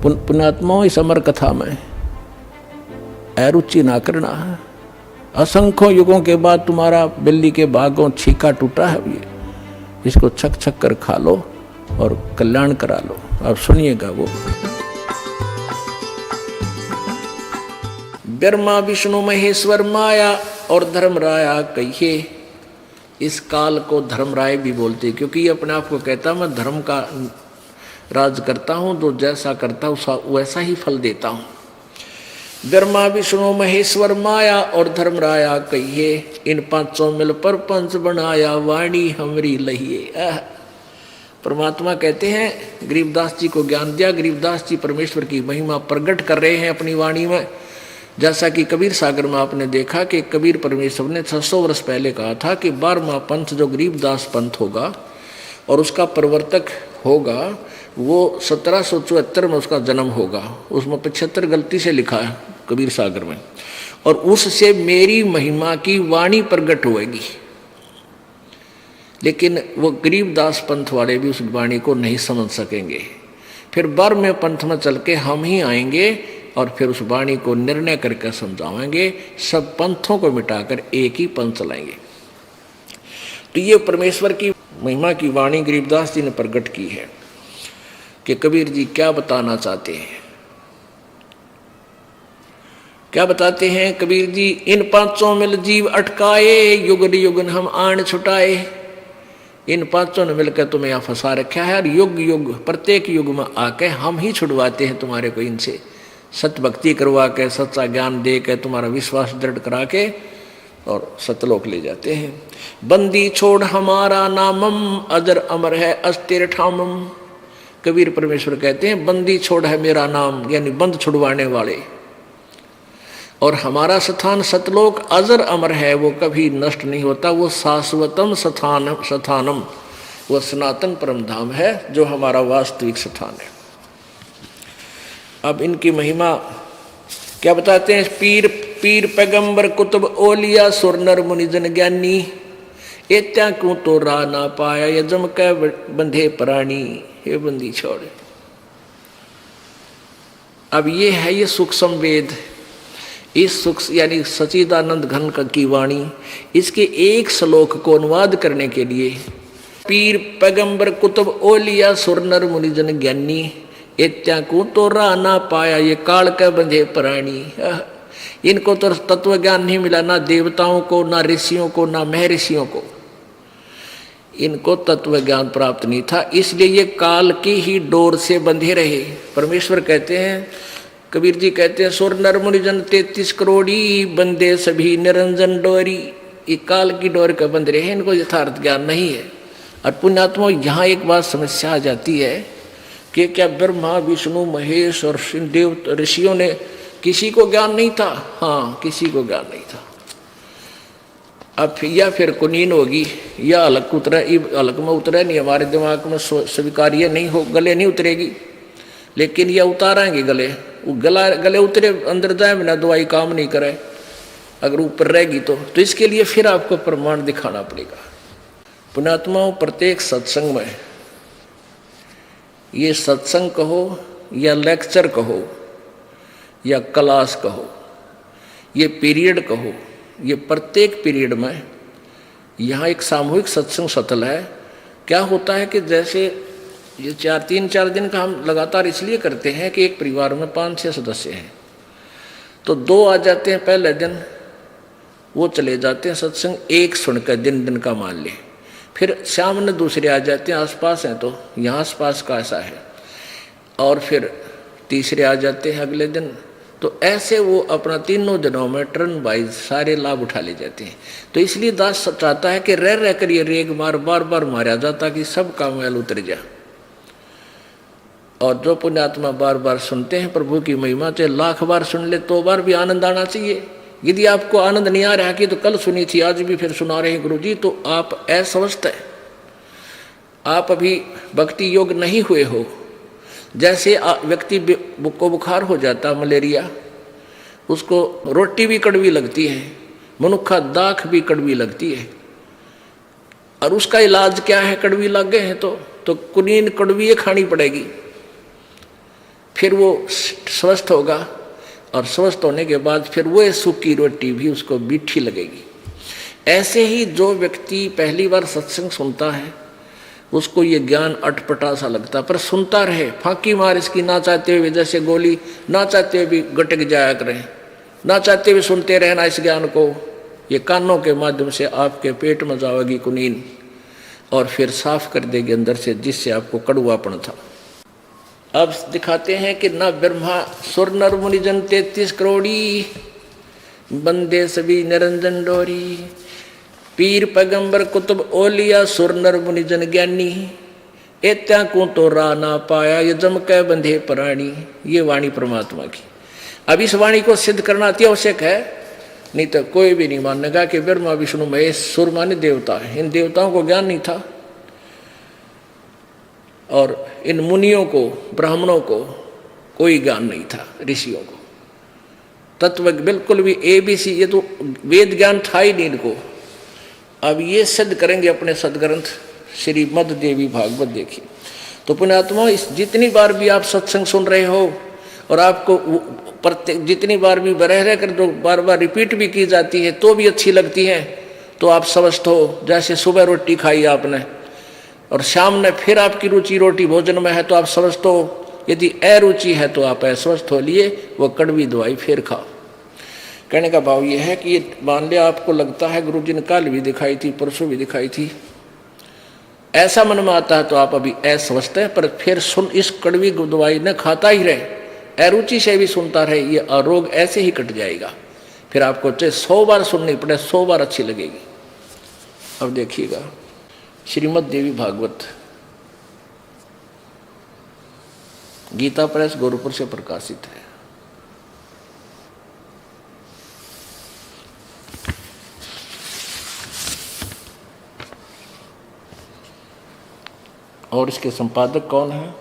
पुण्यात्माओं, इस अमर कथा में अरुचि ना करना है। असंख्यों युगों के बाद तुम्हारा बिल्ली के भागों छीका टूटा है, ये इसको छक छक कर खा लो और कल्याण करा लो। आप सुनिएगा वो। ब्रह्मा विष्णु महेश्वर माया और धर्मराया कहिए। इस काल को धर्मराय भी बोलते, क्योंकि ये अपने आप को कहता मैं धर्म का राज करता हूं, तो जैसा करता हूं वैसा ही फल देता हूं। ब्रह्मा विष्णु महेश्वर माया और धर्मराया कहिए, इन पांचों मिल पर पंच बनाया वाणी हमरी लहिए। परमात्मा कहते हैं गरीबदास जी को ज्ञान दिया। गरीबदास जी परमेश्वर की महिमा प्रकट कर रहे हैं अपनी वाणी में। जैसा कि कबीर सागर में आपने देखा कि कबीर परमेश्वर ने 600 वर्ष पहले कहा था कि 12वां पंथ जो गरीबदास पंथ होगा और उसका प्रवर्तक होगा, वो 1774 में उसका जन्म होगा। उसमें 75 गलती से लिखा है कबीर सागर में। और उससे मेरी महिमा की वाणी प्रकट होगी। लेकिन वो गरीबदास पंथ वाले भी उस वाणी को नहीं समझ सकेंगे। फिर 12वें पंथ में चल के हम ही आएंगे और फिर उस वाणी को निर्णय करके समझाएंगे। सब पंथों को मिटाकर एक ही पंथ चलाएंगे। तो ये परमेश्वर की महिमा की वाणी गरीबदास जी ने प्रकट की है कि कबीर जी क्या बताना चाहते हैं। क्या बताते हैं कबीर जी, इन पांचों मिल जीव अटकाए, युगन युगन हम आन छुटाए। इन पांचों ने मिलकर तुम्हें यहाँ फंसा रखा है और युग युग प्रत्येक युग में आके हम ही छुड़वाते हैं तुम्हारे को इनसे। सत्य भक्ति करवा के, सच्चा ज्ञान दे के, तुम्हारा विश्वास दृढ़ करा के और सतलोक ले जाते हैं। बंदी छोड़ हमारा नामम, अजर अमर है अस्थिर ठामम। कबीर परमेश्वर कहते हैं बंदी छोड़ है मेरा नाम, यानी बंद छुड़वाने वाले। और हमारा स्थान सतलोक अजर अमर है, वो कभी नष्ट नहीं होता। वो शाश्वतम स्थानम, वो सनातन परम धाम है जो हमारा वास्तविक स्थान है। अब इनकी महिमा क्या बताते हैं। पीर पीर पैगंबर कुतुब ओलिया सुर नर मुनिजन ज्ञानी, एत्या क्यों तो राह ना पाया यजम कै बंधे प्राणी। हे बंदी छोड़। अब ये है ये सूक्ष्म वेद। इस सूक्ष्म यानी सच्चिदानंद घन की वाणी, इसके एक श्लोक को अनुवाद करने के लिए पीर पैगंबर कुतुब ओलिया सुर नर मुनिजन ज्ञानी, एत्याकू तो राह ना पाया ये काल के बंधे प्राणी। इनको तो तत्व ज्ञान नहीं मिला, ना देवताओं को, ना ऋषियों को, ना महर्षियों को। इनको तत्व ज्ञान प्राप्त नहीं था, इसलिए ये काल की ही डोर से बंधे रहे। परमेश्वर कहते हैं, कबीर जी कहते हैं, सुर नर मुनिजन 33 करोड़ी बंदे सभी निरंजन डोरी। ये काल की डोर का बंद रहे, इनको यथार्थ ज्ञान नहीं है। और पुण्यात्मा, यहाँ एक बात समस्या आ जाती है कि क्या ब्रह्मा विष्णु महेश और देव ऋषियों ने किसी को ज्ञान नहीं था? हाँ, किसी को ज्ञान नहीं था। अब या फिर कुनीन होगी या अलग उतरा, अलग में उतरे नहीं, हमारे दिमाग में स्वीकार्य नहीं हो, गले नहीं उतरेगी। लेकिन यह उतारेंगे गले, वो गले उतरे अंदर जाए बिना दवाई काम नहीं करे, अगर ऊपर रहेगी तो इसके लिए फिर आपको प्रमाण दिखाना पड़ेगा। पुण्यात्माओं, प्रत्येक सत्संग में, ये सत्संग कहो या लेक्चर कहो या क्लास कहो, ये पीरियड कहो, ये प्रत्येक पीरियड में यहाँ एक सामूहिक सत्संग सतल है। क्या होता है कि जैसे ये 3-4 दिन का हम लगातार इसलिए करते हैं कि एक परिवार में 5-6 सदस्य हैं, तो 2 आ जाते हैं पहले दिन, वो चले जाते हैं सत्संग, एक सुनकर दिन का मान ले। फिर शाम में दूसरे आ जाते हैं, आसपास हैं तो यहाँ आसपास का ऐसा है, और फिर तीसरे आ जाते हैं अगले दिन। तो ऐसे वो अपना 3 दिनों में टर्न वाइज सारे लाभ उठा ले जाते हैं। तो इसलिए दास चाहता है कि रह कर ये रेग मार बार बार मारा जा, ताकि सब का मैल उतर जाए। और जो पुण्यात्मा बार बार सुनते हैं प्रभु की महिमा, चाहे 1,00,000 बार सुन ले तो बार भी आनंद आना चाहिए। यदि आपको आनंद नहीं आ रहा कि तो कल सुनी थी आज भी फिर सुना रहे हैं गुरु जी, तो आप अस्वस्थ हैं, आप अभी भक्ति योग नहीं हुए हो। जैसे व्यक्ति को बुखार हो जाता, मलेरिया, उसको रोटी भी कड़वी लगती है, मनुखा दाख भी कड़वी लगती है, और उसका इलाज क्या है? कड़वी लग गए हैं तो कुनीन कड़वी खानी पड़ेगी। फिर वो स्वस्थ होगा, और स्वस्थ होने के बाद फिर वो सुख की रोटी भी उसको मीठी लगेगी। ऐसे ही जो व्यक्ति पहली बार सत्संग सुनता है उसको ये ज्ञान अटपटा सा लगता, पर सुनता रहे, फांकी मार इसकी, ना चाहते हुए जैसे गोली, ना चाहते हुए भी गटक जाया करें, ना चाहते हुए सुनते रहना इस ज्ञान को। ये कानों के माध्यम से आपके पेट में जाएगी कुनीन, और फिर साफ कर देगी अंदर से, जिससे आपको कड़ुआपन था। अब दिखाते हैं कि न ब्रह्मा सुर नर मुनि जन 33 करोड़ी, बंदे सभी निरंजन डोरी, पीर पैगंबर कुतुब ओलिया सुर नर मुनि जन ज्ञानी, एत्या को तो रा ना पाया ये जम कै बंधे प्राणी। ये वाणी परमात्मा की। अब इस वाणी को सिद्ध करना अति आवश्यक है, नहीं तो कोई भी नहीं मानेगा कि ब्रह्मा विष्णु महेश सुर माने देवता है। इन देवताओं को ज्ञान नहीं था, और इन मुनियों को, ब्राह्मणों को कोई ज्ञान नहीं था, ऋषियों को तत्व बिल्कुल भी ABC, ये तो वेद ज्ञान था ही नहीं इनको। अब ये सिद्ध करेंगे अपने सदग्रंथ श्रीमद् देवी भागवत। देखिए तो पुण्यात्मा, इस जितनी बार भी आप सत्संग सुन रहे हो और आपको प्रत्येक जितनी बार भी रह कर जो बार बार रिपीट भी की जाती है तो भी अच्छी लगती है, तो आप स्वस्थ हो। जैसे सुबह रोटी खाई आपने और शाम में फिर आपकी रुचि रोटी भोजन में है तो आप स्वस्थ हो, यदि अरुचि है तो आप अस्वस्थ हो लिए वो कड़वी दवाई फिर खाओ। कहने का भाव ये है कि ये मान लिया आपको लगता है गुरु जी ने कल भी दिखाई थी, परसों भी दिखाई थी, ऐसा मन में आता है तो आप अभी अस्वस्थ है, पर फिर सुन इस कड़वी दवाई न खाता ही रहे, अरुचि से भी सुनता रहे, ये रोग ऐसे ही कट जाएगा। फिर आपको चाहे 100 बार सुननी पड़े, 100 बार अच्छी लगेगी। अब देखिएगा श्रीमद् देवी भागवत, गीता प्रेस गोरखपुर से प्रकाशित है। और इसके संपादक कौन है?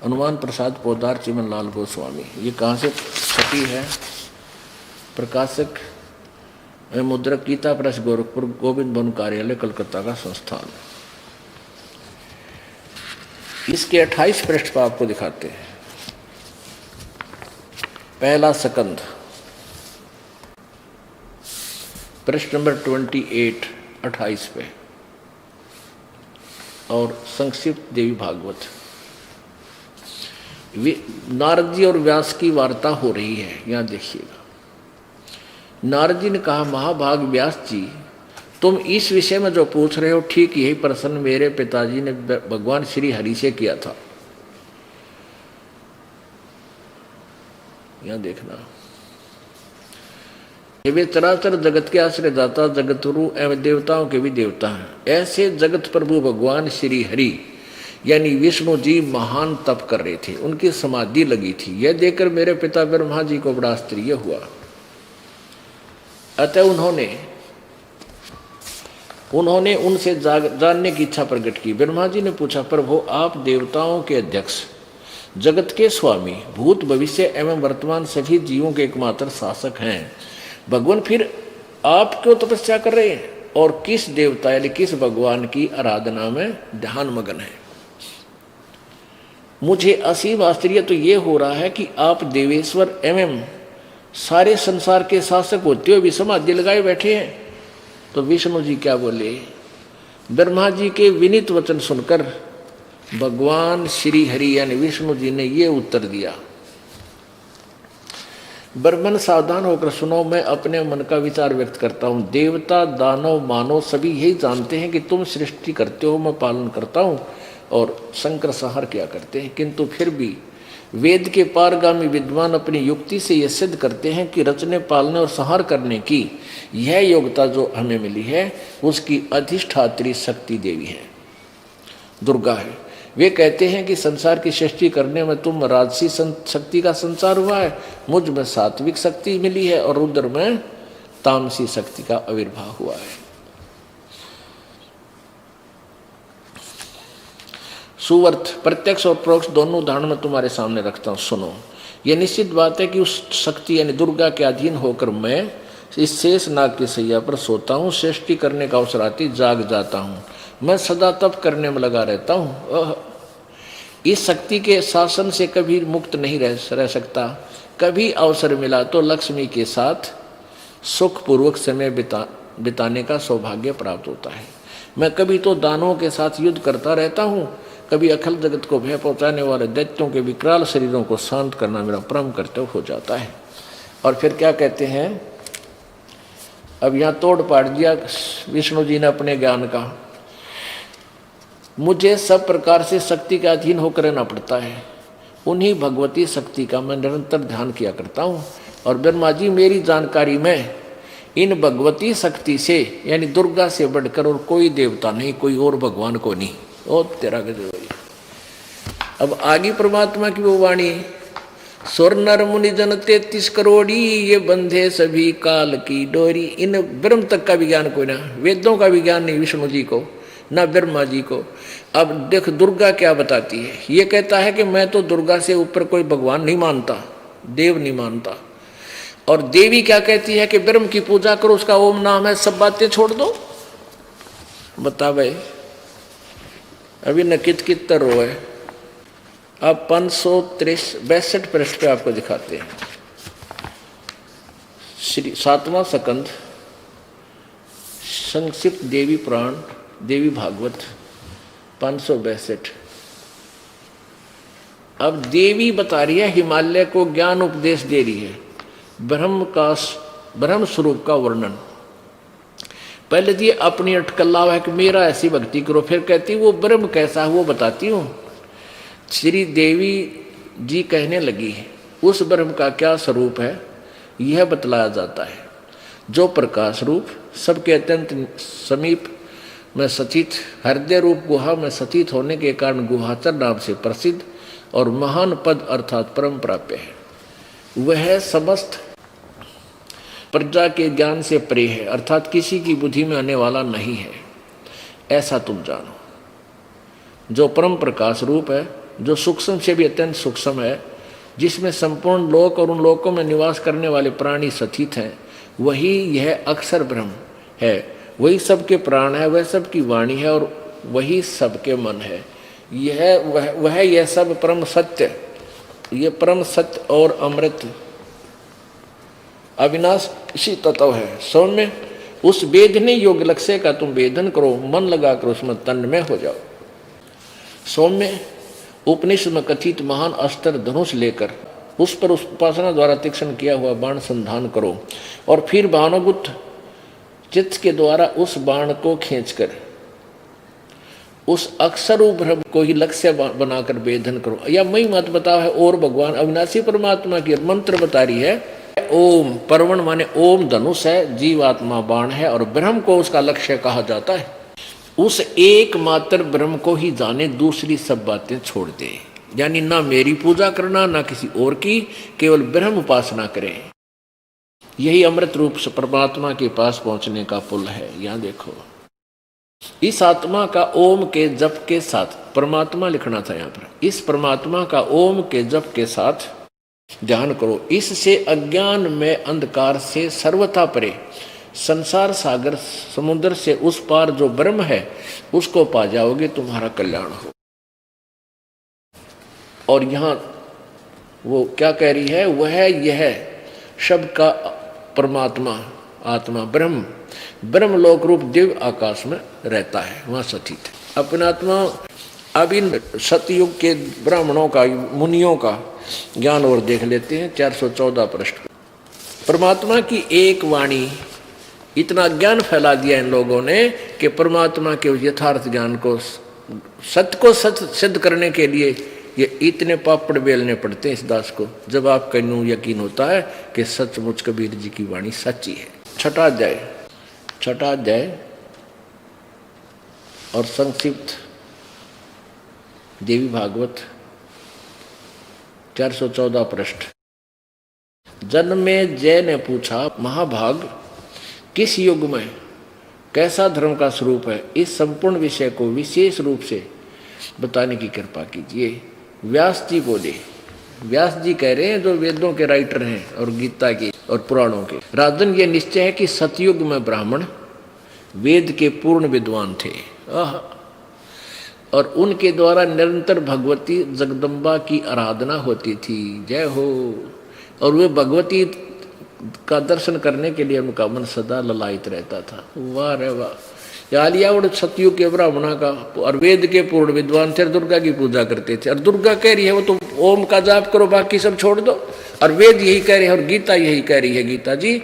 हनुमान प्रसाद पोदार चिमन लाल गोस्वामी। ये कहाँ से छपी है? प्रकाशक मुद्रक गीता प्रेस गोरखपुर, गोविंद भवन कार्यालय कलकत्ता का संस्थान। इसके 28 पृष्ठ पर आपको दिखाते हैं। पहला सकंद, पृष्ठ नंबर 28, 28 पे, और संक्षिप्त देवी भागवत। नारद जी और व्यास की वार्ता हो रही है, यहां देखिएगा। नारद जी ने कहा, महाभाग व्यास जी, तुम इस विषय में जो पूछ रहे हो ठीक यही प्रश्न मेरे पिताजी ने भगवान श्री हरि से किया था। यहां देखना, ये वे चराचर जगत के आश्रयदाता, जगतगुरु एवं देवताओं के भी देवता हैं। ऐसे जगत प्रभु भगवान श्री हरि यानी विष्णु जी महान तप कर रहे थे, उनकी समाधि लगी थी। यह देखकर मेरे पिता ब्रह्मा जी को बड़ा आश्चर्य हुआ। अतः उन्होंने उनसे जानने की इच्छा प्रकट की। ब्रह्मा जी ने पूछा, प्रभु आप देवताओं के अध्यक्ष, जगत के स्वामी, भूत भविष्य एवं वर्तमान सभी जीवों के एकमात्र शासक हैं, भगवान फिर आप क्यों तपस्या कर रहे हैं और किस देवता यानी किस भगवान की आराधना में ध्यान मगन है? मुझे असीम आश्चर्य तो ये हो रहा है कि आप देवेश्वर एवं सारे संसार के शासक होते हुए भी समाधि लगाए बैठे हैं। तो विष्णु जी क्या बोले? ब्रह्मा जी के विनीत वचन सुनकर भगवान श्री हरि यानी विष्णु जी ने ये उत्तर दिया, ब्रह्मन सावधान होकर सुनो, मैं अपने मन का विचार व्यक्त करता हूँ। देवता, दानव, मानव सभी यही जानते हैं कि तुम सृष्टि करते हो, मैं पालन करता हूँ, और शंकर संहार किया करते हैं। किंतु फिर भी वेद के पारगामी विद्वान अपनी युक्ति से यह सिद्ध करते हैं कि रचने, पालने और संहार करने की यह योग्यता जो हमें मिली है उसकी अधिष्ठात्री शक्ति देवी है, दुर्गा है। वे कहते हैं कि संसार की सृष्टि करने में तुम राजसी शक्ति का संचार हुआ है, मुझ में सात्विक शक्ति मिली है और रुद्र में तामसी शक्ति का आविर्भाव हुआ है। सुवर्थ, प्रत्यक्ष और परोक्ष दोनों उदाहरण में तुम्हारे सामने रखता हूँ, सुनो। यह निश्चित बात है कि उस शक्ति यानी दुर्गा के अधीन होकर मैं इस शेष नाग की सैया पर सोता हूँ, सृष्टि करने का अवसर आती जाग जाता हूँ, मैं सदा तप करने में लगा रहता हूँ। इस शक्ति के शासन से कभी मुक्त नहीं रह सकता। कभी अवसर मिला तो लक्ष्मी के साथ सुखपूर्वक समय बिताने का सौभाग्य प्राप्त होता है। मैं कभी तो दानवों के साथ युद्ध करता रहता हूँ, कभी अखिल जगत को भय पहुँचाने वाले दैत्यों के विकराल शरीरों को शांत करना मेरा परम कर्तव्य हो जाता है। और फिर क्या कहते हैं, अब यहाँ तोड़ पाड़ दिया विष्णु जी ने अपने ज्ञान का। मुझे सब प्रकार से शक्ति के अधीन होकर रहना पड़ता है, उन्हीं भगवती शक्ति का मैं निरंतर ध्यान किया करता हूँ। और ब्रह्मा जी मेरी जानकारी में इन भगवती शक्ति से यानी दुर्गा से बढ़कर और कोई देवता नहीं, कोई और भगवान को नहीं। ओ तेरा गजब। अब आगे परमात्मा की वो वाणी, स्वर नर मुनि जन 33 करोड़ी, ये बंधे सभी काल की डोरी। इन ब्रह्म तक का विज्ञान कोई ना, वेदों का विज्ञान नहीं विष्णु जी को, ना ब्रह्मा जी को। अब देख दुर्गा क्या बताती है, ये कहता है कि मैं तो दुर्गा से ऊपर कोई भगवान नहीं मानता, देव नहीं मानता। और देवी क्या कहती है कि ब्रह्म की पूजा करो, उसका ओम नाम है, सब बातें छोड़ दो। बता भाई, अभी न कित रो है। अब 562 पृष्ठ पे आपको दिखाते हैं श्री 7वां स्कंद संक्षिप्त देवी पुराण देवी भागवत 562। अब देवी बता रही है, हिमालय को ज्ञान उपदेश दे रही है, ब्रह्म स्वरूप का वर्णन। पहले दिए अपनी अटकल्ला है कि मेरा ऐसी भक्ति करो, फिर कहती वो ब्रह्म कैसा है वो बताती हूँ। श्री देवी जी कहने लगी उस ब्रह्म का क्या स्वरूप है यह बतलाया जाता है, जो प्रकाश रूप सबके अत्यंत समीप में सचित हृदय रूप गुहा में सचित होने के कारण गुहाचर नाम से प्रसिद्ध और महान पद अर्थात परम प्राप्य है। वह समस्त प्रजा के ज्ञान से परे है, अर्थात किसी की बुद्धि में आने वाला नहीं है, ऐसा तुम जानो। जो परम प्रकाश रूप है, जो सूक्ष्म से भी अत्यंत सूक्ष्म है, जिसमें संपूर्ण लोक और उन लोकों में निवास करने वाले प्राणी सचित हैं, वही यह अक्षर ब्रह्म है। वही सबके प्राण है, वह सबकी वाणी है और वही सबके मन है। यह सब परम सत्य, ये परम सत्य और अमृत अविनाशी तत्व है। सौम्य उस वेदने योग्य लक्ष्य का तुम वेदन करो, मन लगाकर उसमें तन्मय हो जाओ। सौम्य उपनिषद में कथित महान अस्त्र धनुष लेकर उस पर उस उपासना द्वारा तीक्ष्ण किया हुआ बाण संधान करो और फिर बाणोगुत चित्त के द्वारा उस बाण को खींचकर उस अक्षर ब्रह्म को ही लक्ष्य बनाकर वेदन करो। या मई मत बताओ है और भगवान अविनाशी परमात्मा की मंत्र बता रही है। ओम परवण माने ओम धनुष है, जीवात्मा बाण है और ब्रह्म को उसका लक्ष्य कहा जाता है। उस एकमात्र ब्रह्म को ही जाने, दूसरी सब बातें छोड़ दे। यानी ना मेरी पूजा करना ना किसी और की, केवल ब्रह्म उपासना करें। यही अमृत रूप से परमात्मा के पास पहुंचने का पुल है। यहाँ देखो, इस आत्मा का ओम के जप के साथ परमात्मा लिखना था यहाँ पर। इस परमात्मा का ओम के जप के साथ ध्यान करो। इससे अज्ञान में अंधकार से सर्वथा परे संसार सागर समुद्र से उस पार जो ब्रह्म है उसको पा जाओगे, तुम्हारा कल्याण हो। और यहाँ वो क्या कह रही है, वह यह शब्द का परमात्मा आत्मा ब्रह्म लोक रूप दिव्य आकाश में रहता है, वहाँ सचित है अपना आत्मा। अब इन सतयुग के ब्राह्मणों का मुनियों का ज्ञान और देख लेते हैं 414 पृष्ठ। परमात्मा की एक वाणी इतना ज्ञान फैला दिया इन लोगों ने कि परमात्मा के यथार्थ ज्ञान को सत्य को सत्य सिद्ध करने के लिए ये इतने पापड़ बेलने पड़ते हैं इस दास को, जब आपका यूं यकीन होता है कि सचमुच कबीर जी की वाणी सच्ची है। छठा अध्याय और संक्षिप्त देवी भागवत 414 पृष्ठ। जन्मेजय ने पूछा, महाभाग किस युग में कैसा धर्म का स्वरूप है, इस संपूर्ण विषय को विशेष रूप से बताने की कृपा कीजिए। व्यास जी बोले, व्यास जी कह रहे हैं जो वेदों के राइटर हैं और गीता के और पुराणों के। राजन ये निश्चय है कि सतयुग में ब्राह्मण वेद के पूर्ण विद्वान थे। और उनके द्वारा निरंतर भगवती जगदम्बा की आराधना होती थी। जय हो। और वे भगवती का दर्शन करने के लिए उनका मन सदा ललायित रहता था। वाह रे वाह। आलियावड़ सतयुग के ब्राह्मणा का और वेद के पूर्ण विद्वान थे, दुर्गा की पूजा करते थे। और दुर्गा कह रही है वो तो ओम का जाप करो, बाकी सब छोड़ दो। और वेद यही कह रहे हैं और गीता यही कह रही है, गीता जी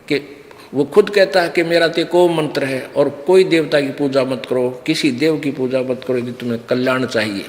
कि वो खुद कहता है कि मेरा तो एक ओम मंत्र है और कोई देवता की पूजा मत करो, किसी देव की पूजा मत करो यदि तुम्हें कल्याण चाहिए।